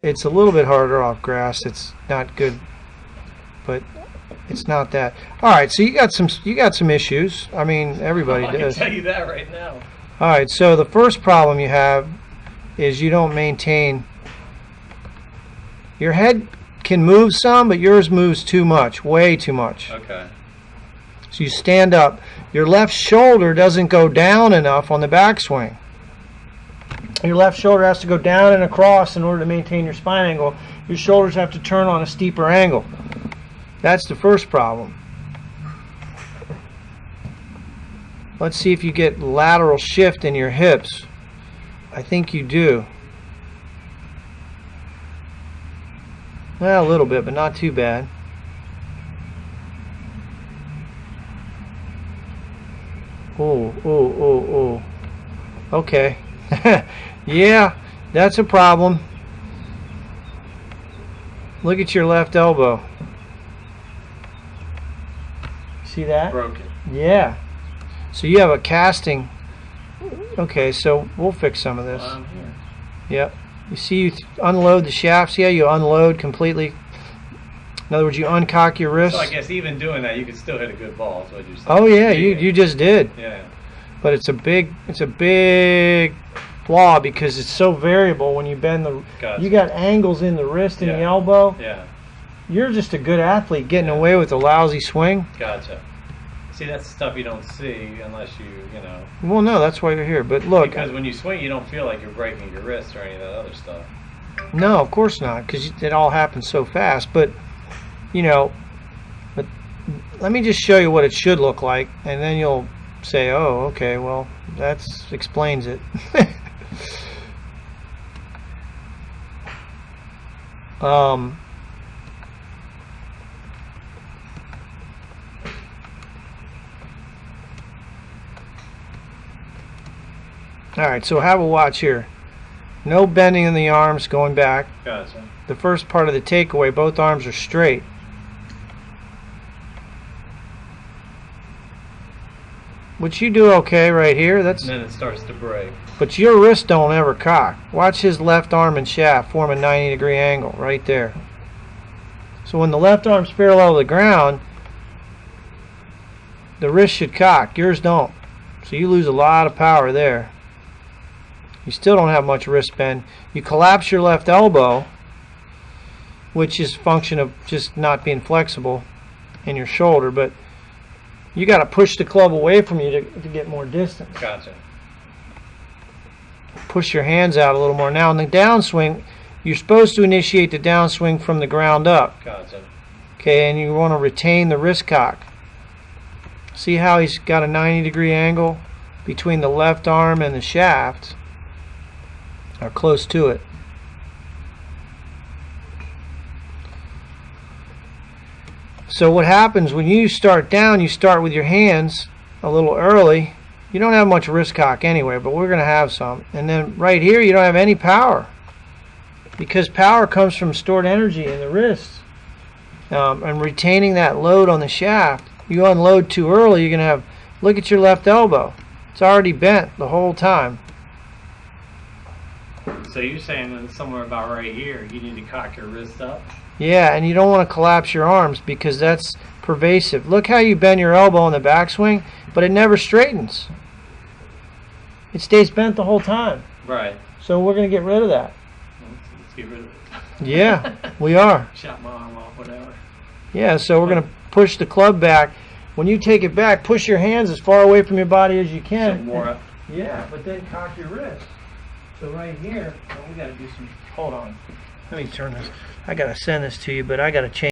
It's a little bit harder off grass. It's not good, but it's not that. All right, so you got some issues. I mean, everybody does. I can tell you that right now. All right, so the first problem you have is you don't maintain. Your head can move some, but yours moves too much, way too much. Okay. So you stand up. Your left shoulder doesn't go down enough on the backswing. Your left shoulder has to go down and across in order to maintain your spine angle. Your shoulders have to turn on a steeper angle. That's the first problem. Let's see if you get lateral shift in your hips. I think you do. Well, a little bit, but not too bad. Oh, oh, oh, oh. Okay. Yeah, that's a problem. Look at your left elbow. See that? Broken. Yeah. So you have a casting. Okay, so we'll fix some of this. I'm here. Yep. You see, you unload the shaft. See how you unload completely? In other words, you uncock your wrist. So I guess even doing that, you could still hit a good ball. Is what you're saying. Oh yeah, you just did. Yeah. But it's a big flaw because it's so variable when you bend the. Gotcha. You got angles in the wrist and the elbow. Yeah. You're just a good athlete getting away with a lousy swing. Gotcha. See, that's stuff you don't see unless you know. Well, no, that's why you're here. But look, because when you swing, you don't feel like you're breaking your wrist or any of that other stuff. No, of course not, because it all happens so fast. But you know, but let me just show you what it should look like, and then you'll say, "Oh, okay, well, that explains it." Alright, so have a watch here. No bending in the arms going back. Gotcha. The first part of the takeaway, both arms are straight. Which you do okay right here. And then it starts to break. But your wrist don't ever cock. Watch his left arm and shaft form a 90-degree angle right there. So when the left arm's parallel to the ground, the wrist should cock. Yours don't. So you lose a lot of power there. You still don't have much wrist bend. You collapse your left elbow, which is a function of just not being flexible in your shoulder, but you got to push the club away from you to get more distance. Gotcha. Push your hands out a little more. Now in the downswing, you're supposed to initiate the downswing from the ground up. Gotcha. Okay, and you want to retain the wrist cock. See how he's got a 90-degree angle between the left arm and the shaft, or close to it. So what happens when you start down, you start with your hands a little early. You don't have much wrist cock anyway, but we're going to have some. And then right here, you don't have any power, because power comes from stored energy in the wrist and retaining that load on the shaft. You unload too early, you're going to have, look at your left elbow. It's already bent the whole time. So you're saying that somewhere about right here, you need to cock your wrist up? Yeah, and you don't want to collapse your arms because that's pervasive. Look how you bend your elbow on the backswing, but it never straightens. It stays bent the whole time. Right. So we're going to get rid of that. Let's get rid of it. Yeah, we are. Chop my arm off, whatever. Yeah, so we're going to push the club back. When you take it back, push your hands as far away from your body as you can. So more up. Yeah, but then cock your wrist. So right here, we got to do some, hold on. Let me turn this. I got to send this to you, but I got to change.